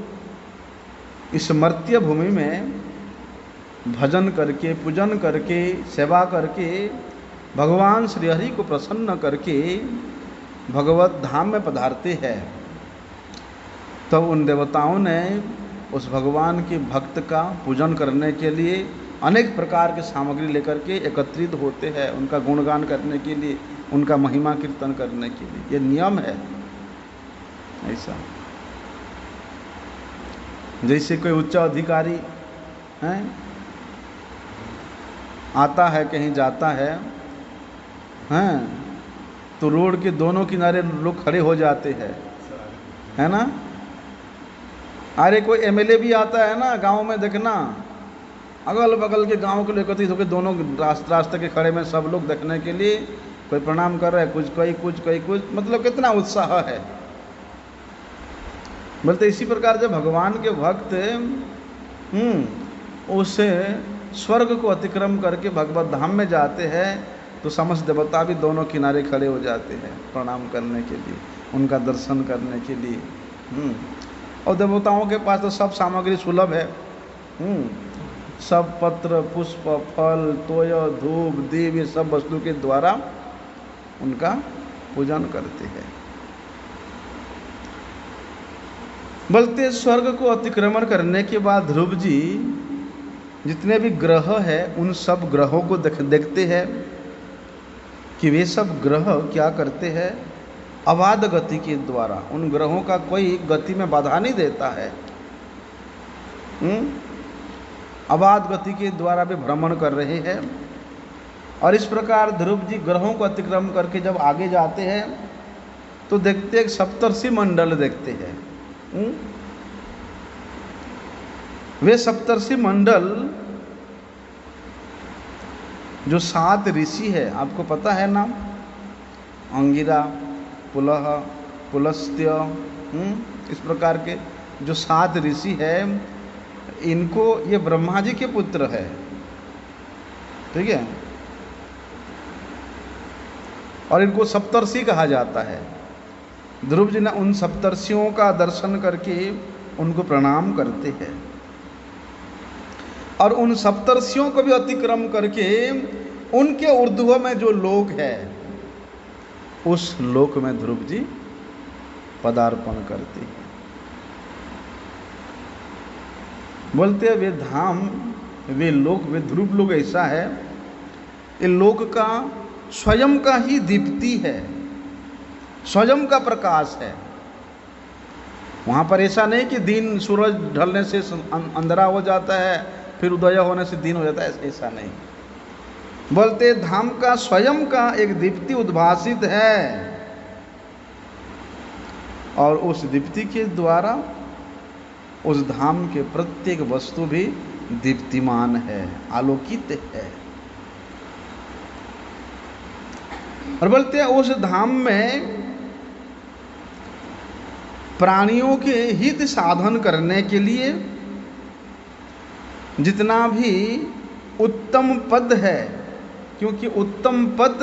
इस मर्त्य भूमि में भजन करके, पूजन करके, सेवा करके, भगवान श्री हरि को प्रसन्न करके भगवत धाम में पधारते हैं, तब तो उन देवताओं ने उस भगवान के भक्त का पूजन करने के लिए अनेक प्रकार की सामग्री लेकर के एकत्रित होते हैं, उनका गुणगान करने के लिए, उनका महिमा कीर्तन करने के लिए। ये नियम है। ऐसा जैसे कोई उच्च अधिकारी हैं, आता है, कहीं जाता हैं, तो रोड के दोनों किनारे लोग खड़े हो जाते हैं, है ना। अरे कोई एमएलए भी आता है ना गांव में, देखना अगल बगल के गांव के लोग एकत्रित होकर दोनों रास्ते के खड़े में सब लोग देखने के लिए, कोई प्रणाम कर रहा है, कोई कुछ, मतलब कितना उत्साह है। बोलते इसी प्रकार जब भगवान के भक्त उसे स्वर्ग को अतिक्रम करके भगवत धाम में जाते हैं तो समस्त देवता भी दोनों किनारे खड़े हो जाते हैं प्रणाम करने के लिए, उनका दर्शन करने के लिए। और देवताओं के पास तो सब सामग्री सुलभ है। सब पत्र, पुष्प, फल, तोय, धूप, दीप, ये सब वस्तु के द्वारा उनका पूजन करते हैं। बोलते स्वर्ग को अतिक्रमण करने के बाद ध्रुव जी जितने भी ग्रह हैं उन सब ग्रहों को देखते हैं कि वे सब ग्रह क्या करते हैं, अबाध गति के द्वारा, उन ग्रहों का कोई गति में बाधा नहीं देता है। अबाध गति के द्वारा वे भ्रमण कर रहे हैं। और इस प्रकार ध्रुव जी ग्रहों को अतिक्रमण करके जब आगे जाते हैं तो देखते एक सप्तर्षि मंडल देखते हैं। वे सप्तर्षि मंडल जो 7 ऋषि है, आपको पता है नाम, अंगिरा, पुलह, पुलस्त्य, इस प्रकार के जो 7 ऋषि है इनको, ये ब्रह्मा जी के पुत्र है, ठीक है, और इनको सप्तर्षि कहा जाता है। ध्रुव जी ने उन सप्तर्षियों का दर्शन करके उनको प्रणाम करते हैं, और उन सप्तर्षियों को भी अतिक्रम करके उनके ऊर्ध्व में जो लोक है, उस लोक में ध्रुव जी पदार्पण करते हैं। बोलते हैं वे धाम, वे लोक, वे ध्रुव लोक ऐसा है, ये लोक का स्वयं का ही दीप्ति है, स्वयं का प्रकाश है। वहाँ पर ऐसा नहीं कि दिन सूरज ढलने से अंधेरा हो जाता है, फिर उदय होने से दिन हो जाता है, ऐसा नहीं। बोलते धाम का स्वयं का एक दीप्ति उद्भासित है, और उस दीप्ति के द्वारा उस धाम के प्रत्येक वस्तु भी दीप्तिमान है, आलोकित है। और बोलते हैं उस धाम में प्राणियों के हित साधन करने के लिए जितना भी उत्तम पद है, क्योंकि उत्तम पद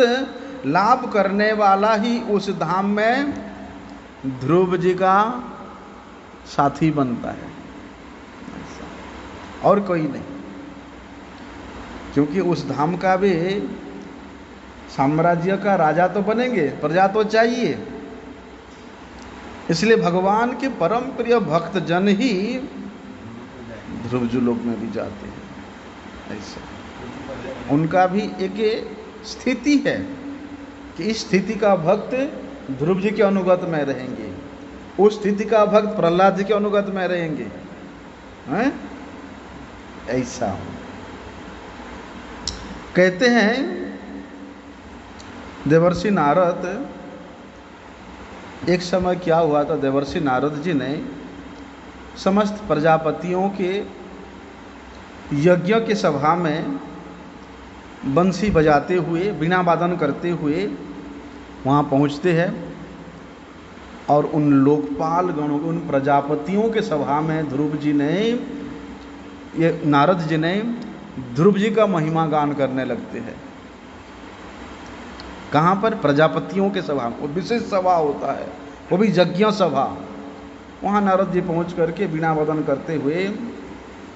लाभ करने वाला ही उस धाम में ध्रुव जी का साथी बनता है, और कोई नहीं। क्योंकि उस धाम का भी साम्राज्य का राजा तो बनेंगे, प्रजा तो चाहिए, इसलिए भगवान के परम प्रिय भक्त जन ही ध्रुव जी लोक में भी जाते हैं। ऐसा उनका भी एक स्थिति है कि इस स्थिति का भक्त ध्रुव जी के अनुगत में रहेंगे, उस स्थिति का भक्त प्रहलाद जी के अनुगत में रहेंगे, हैं? ऐसा कहते हैं देवर्षि नारद, एक समय क्या हुआ था, देवर्षि नारद जी ने समस्त प्रजापतियों के यज्ञ के सभा में बंसी बजाते हुए, वीणा वादन करते हुए वहाँ पहुँचते हैं, और उन लोकपाल गणों, उन प्रजापतियों के सभा में ध्रुव जी ने, ये नारद जी ने ध्रुव जी का महिमा गान करने लगते हैं। कहाँ पर? प्रजापतियों के सभा, वो विशेष सभा होता है, वो भी यज्ञ सभा। वहाँ नारद जी पहुँच करके वीणा वादन करते हुए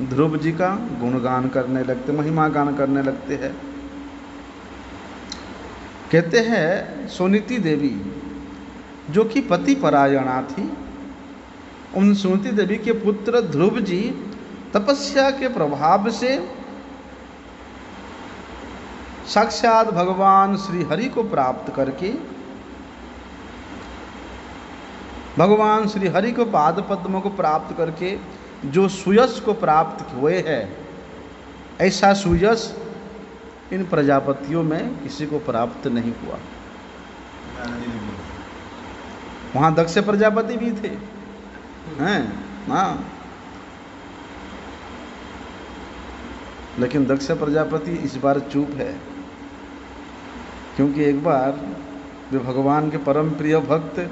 ध्रुव जी का गुणगान करने लगते, महिमा गान करने लगते हैं। कहते हैं सुनीति देवी जो कि पति परायणा थी, उन सुनीति देवी के पुत्र ध्रुव जी तपस्या के प्रभाव से साक्षात भगवान श्री हरि को प्राप्त करके, भगवान श्री हरि को पाद पद्मों को प्राप्त करके जो सुयश को प्राप्त हुए हैं, ऐसा सुयश इन प्रजापतियों में किसी को प्राप्त नहीं हुआ। वहाँ दक्ष प्रजापति भी थे, हैं? हाँ, लेकिन दक्ष प्रजापति इस बार चुप है, क्योंकि एक बार वे भगवान के परम प्रिय भक्त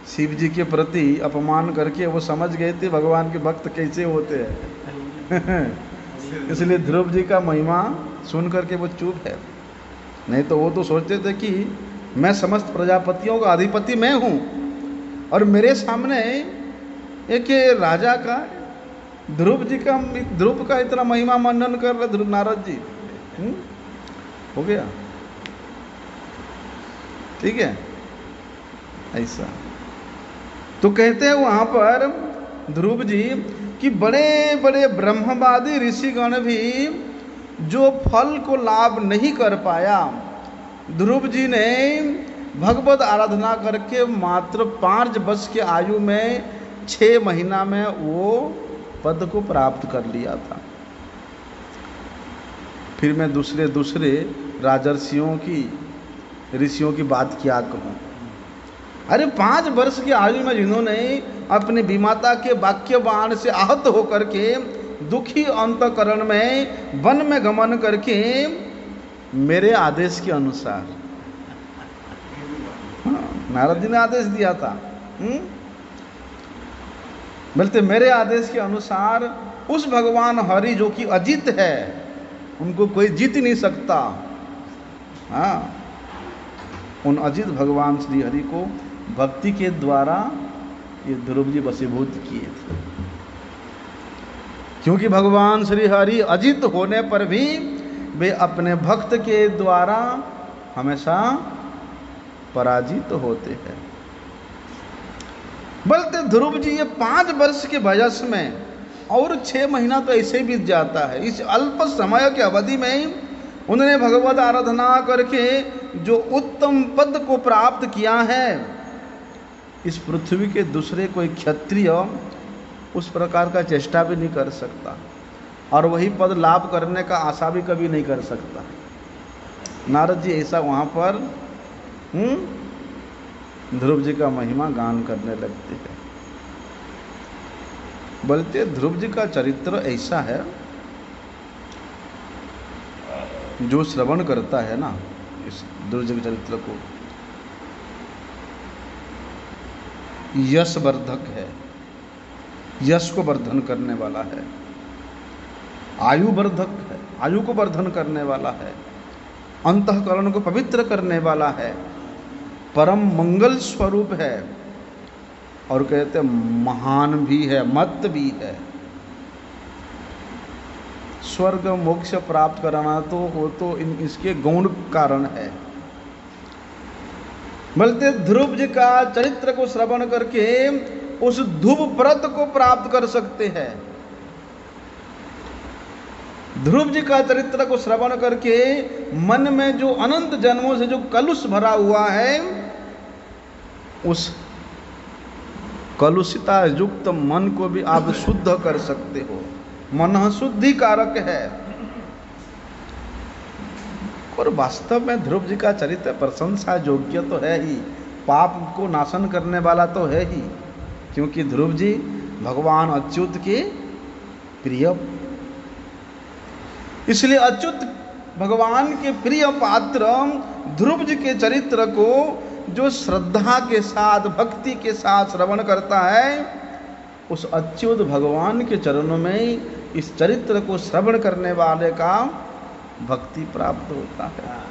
शिव जी के प्रति अपमान करके वो समझ गए थे भगवान के भक्त कैसे होते हैं इसलिए ध्रुव जी का महिमा सुन करके वो चुप है। नहीं तो वो तो सोचते थे कि मैं समस्त प्रजापतियों का अधिपति मैं हूँ, और मेरे सामने एक राजा का, ध्रुव का इतना महिमा मंडन कर रहे ध्रुव नारद जी। हो गया, ठीक है, ऐसा। तो कहते हैं वहाँ पर ध्रुव जी कि बड़े बड़े ब्रह्मवादी ऋषिगण भी जो फल को लाभ नहीं कर पाया, ध्रुव जी ने भगवत आराधना करके मात्र 5 वर्ष की आयु में 6 महीना में वो पद को प्राप्त कर लिया था। फिर मैं दूसरे राजर्षियों की, ऋषियों की बात क्या कहूँ। अरे 5 वर्ष की आयु में जिन्होंने अपने विमाता के वाक्य बाण से आहत होकर के दुखी अंतकरण में वन में गमन करके मेरे आदेश के अनुसार, नारद जी ने आदेश दिया था, बोलते मेरे आदेश के अनुसार उस भगवान हरि जो कि अजित है, उनको कोई जीत नहीं सकता। हाँ, उन अजित भगवान श्री हरि को भक्ति के द्वारा ये ध्रुव जी वशीभूत किए थे। क्योंकि भगवान श्री हरि अजित होने पर भी वे अपने भक्त के द्वारा हमेशा पराजित होते हैं। बोलते ध्रुव जी ये 5 वर्ष के वयस में और 6 महीना तो ऐसे ही बीत जाता है। इस अल्प समय की अवधि में उन्होंने भगवत आराधना करके जो उत्तम पद को प्राप्त किया है, इस पृथ्वी के दूसरे कोई क्षत्रिय उस प्रकार का चेष्टा भी नहीं कर सकता, और वही पद लाभ करने का आशा भी कभी नहीं कर सकता। नारद जी ऐसा वहाँ पर ध्रुव जी का महिमा गान करने लगते हैं। बोलते ध्रुव जी का चरित्र ऐसा है, जो श्रवण करता है ना इस ध्रुव जी के चरित्र को, यश वर्धक है, यश को वर्धन करने वाला है, आयु वर्धक है, आयु को वर्धन करने वाला है, अंतःकरण को पवित्र करने वाला है, परम मंगल स्वरूप है, और कहते महान भी है, मत भी है। स्वर्ग मोक्ष प्राप्त कराना तो वो तो इसके गौण कारण है। बोलते ध्रुव जी का चरित्र को श्रवण करके उस ध्रुव व्रत को प्राप्त कर सकते हैं। ध्रुव जी का चरित्र को श्रवण करके मन में जो अनंत जन्मों से जो कलुष भरा हुआ है, उस कलुषिता युक्त मन को भी आप शुद्ध कर सकते हो। मन शुद्धि कारक है। और वास्तव में ध्रुव जी का चरित्र प्रशंसा योग्य तो है ही, पाप को नाशन करने वाला तो है ही, क्योंकि ध्रुव जी भगवान अच्युत के प्रिय, इसलिए अच्युत भगवान के प्रिय पात्र ध्रुव जी के चरित्र को जो श्रद्धा के साथ भक्ति के साथ श्रवण करता है, उस अच्युत भगवान के चरणों में इस चरित्र को श्रवण करने वाले का भक्ति प्राप्त होता है।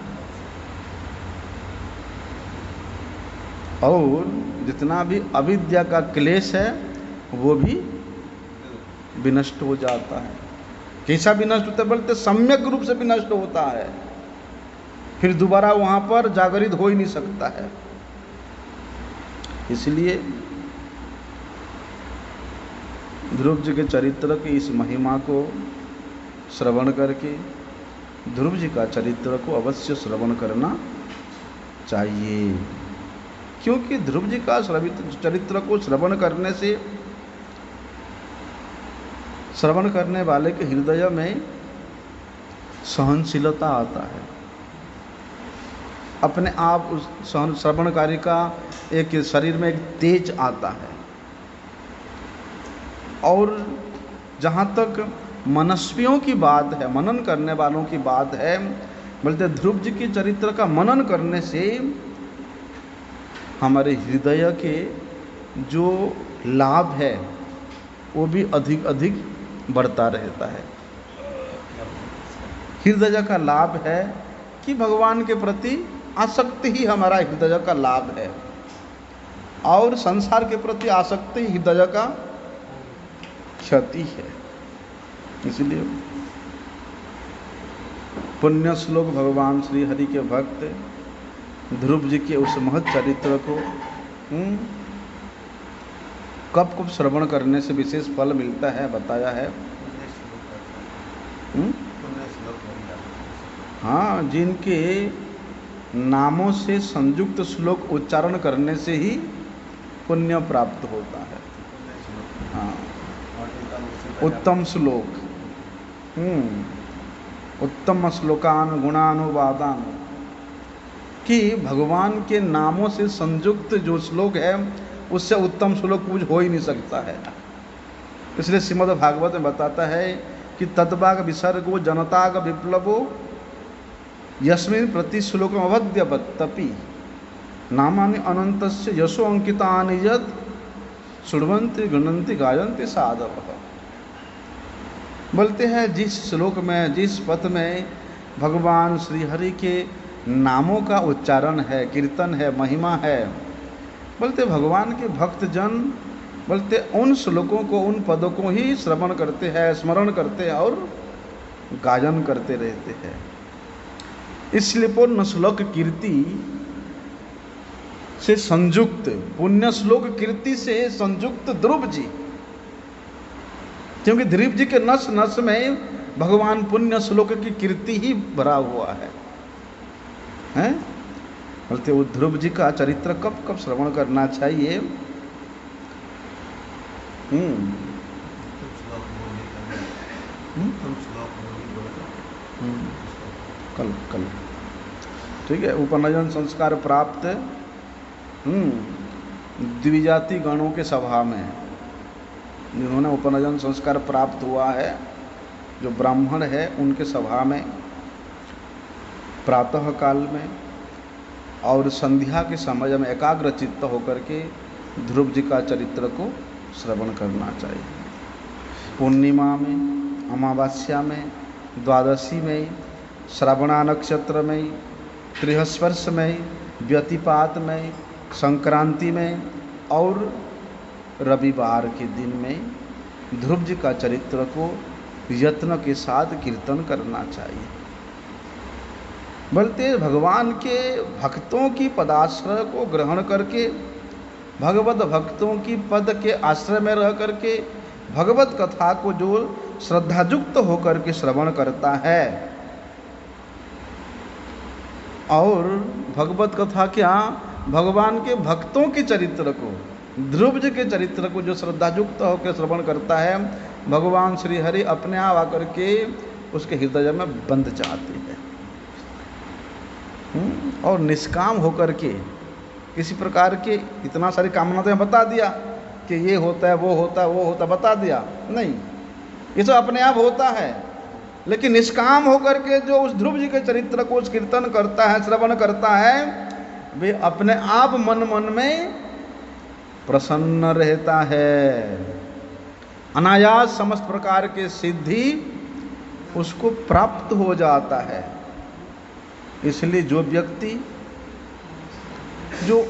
और जितना भी अविद्या का क्लेश है वो भी विनष्ट हो जाता है। कैसा विनष्ट होता है? बोलते सम्यक रूप से विनष्ट होता है, फिर दोबारा वहां पर जागरित हो ही नहीं सकता है। इसलिए ध्रुव जी के चरित्र की इस महिमा को श्रवण करके ध्रुव जी का चरित्र को अवश्य श्रवण करना चाहिए, क्योंकि ध्रुव जी का चरित्र को श्रवण करने से श्रवण करने वाले के हृदय में सहनशीलता आता है। अपने आप उस श्रवणकारी का एक शरीर में एक तेज आता है। और जहाँ तक मनस्वियों की बात है, मनन करने वालों की बात है, बोलते ध्रुव जी के चरित्र का मनन करने से हमारे हृदय के जो लाभ है वो भी अधिक अधिक बढ़ता रहता है। हृदय का लाभ है कि भगवान के प्रति आसक्ति ही हमारा हृदय का लाभ है, और संसार के प्रति आसक्ति ही हृदय का क्षति है। इसलिए पुण्य श्लोक भगवान श्री हरि के भक्त ध्रुव जी के उस महत् चरित्र को कब कब श्रवण करने से विशेष फल मिलता है बताया है। हाँ, जिनके नामों से संयुक्त श्लोक उच्चारण करने से ही पुण्य प्राप्त होता है। हाँ, उत्तम श्लोक, उत्तम श्लोकान गुणानुवादान, कि भगवान के नामों से संयुक्त जो श्लोक है उससे उत्तम श्लोक कुछ हो ही नहीं सकता है। इसलिए श्रीमद् भागवत में बताता है कि तद्भाग विसर्गो जनताग विप्लवो यस्मिन् प्रति श्लोकम अवद्यवत्तपि नामानि अनन्तस्य यशो अंकितानि यत् शृण्वन्ति गृह्णन्ति गायन्ति साधवः। बोलते हैं जिस श्लोक में, जिस पद में भगवान श्री हरि के नामों का उच्चारण है, कीर्तन है, महिमा है, बोलते भगवान के भक्तजन बोलते उन श्लोकों को, उन पदों को ही श्रवण करते हैं, स्मरण करते हैं और गायन करते रहते हैं। इसलिए पूर्ण श्लोक कीर्ति से संयुक्त, पुण्य श्लोक कीर्ति से संयुक्त ध्रुव जी, क्योंकि ध्रुव जी के नस नस में भगवान पुण्य श्लोक की कीर्ति ही भरा हुआ है, हैं? बोलते वो ध्रुव जी का चरित्र कब कब श्रवण करना चाहिए? कल कल ठीक है। उपनयन संस्कार प्राप्त द्विजाति गणों के सभा में, जिन्होंने उपनयन संस्कार प्राप्त हुआ है, जो ब्राह्मण है, उनके सभा में प्रातः काल में और संध्या के समय में एकाग्र चित्त होकर के ध्रुव जी का चरित्र को श्रवण करना चाहिए। पूर्णिमा में, अमावस्या में, द्वादशी में, श्रवणा नक्षत्र में, गृहस्पर्श में, व्यतिपात में, संक्रांति में और रविवार के दिन में ध्रुव जी का चरित्र को यत्न के साथ कीर्तन करना चाहिए। बोलते भगवान के भक्तों की पदाश्रय को ग्रहण करके, भगवत भक्तों की पद के आश्रय में रह करके भगवत कथा को जो श्रद्धायुक्त होकर के श्रवण करता है, और भगवत कथा क्या, भगवान के भक्तों के चरित्र को, ध्रुव जी के चरित्र को जो श्रद्धायुक्त होकर श्रवण करता है, भगवान श्री हरि अपने आप आकर के उसके हृदय में बंध जाते हैं और निष्काम होकर के, किसी प्रकार के इतना सारी कामना तो बता दिया कि ये होता है, वो होता है, वो होता, बता दिया नहीं, ये तो अपने आप होता है। लेकिन निष्काम होकर के जो उस ध्रुव जी के चरित्र को कीर्तन करता है, श्रवण करता है, वे अपने आप मन मन में प्रसन्न रहता है, अनायास समस्त प्रकार के सिद्धि उसको प्राप्त हो जाता है। इसलिए जो व्यक्ति, जो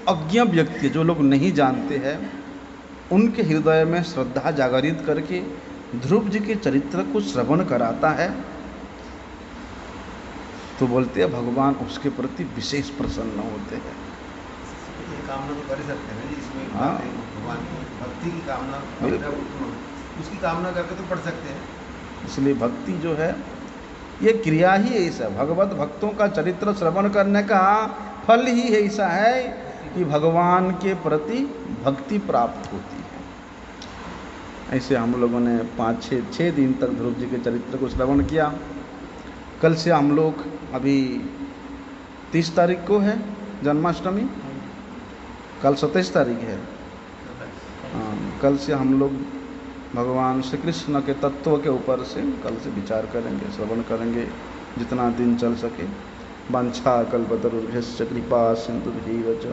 अज्ञ व्यक्ति, जो लोग नहीं जानते हैं, उनके हृदय में श्रद्धा जागरित करके ध्रुव जी के चरित्र को श्रवण कराता है, तो बोलते हैं भगवान उसके प्रति विशेष प्रसन्न होते हैं। ये कामना तो कर सकते हैं इसमें, हाँ, भगवान की भक्ति की कामना, उसकी कामना करके तो पढ़ सकते हैं। इसलिए भक्ति जो है ये क्रिया ही ऐसा, भगवत भक्तों का चरित्र श्रवण करने का फल ही ऐसा है कि भगवान के प्रति भक्ति प्राप्त होती है। ऐसे हम लोगों ने 5-6 दिन तक ध्रुव जी के चरित्र को श्रवण किया। कल से हम लोग, अभी 30 तारीख को है जन्माष्टमी, कल 27 तारीख है। कल से हम लोग भगवान श्री कृष्ण के तत्व के ऊपर से कल से विचार करेंगे, श्रवण करेंगे, जितना दिन चल सके। वांछा कल्पतरुभ्यश्च कृपा सिन्धुभ्यैव च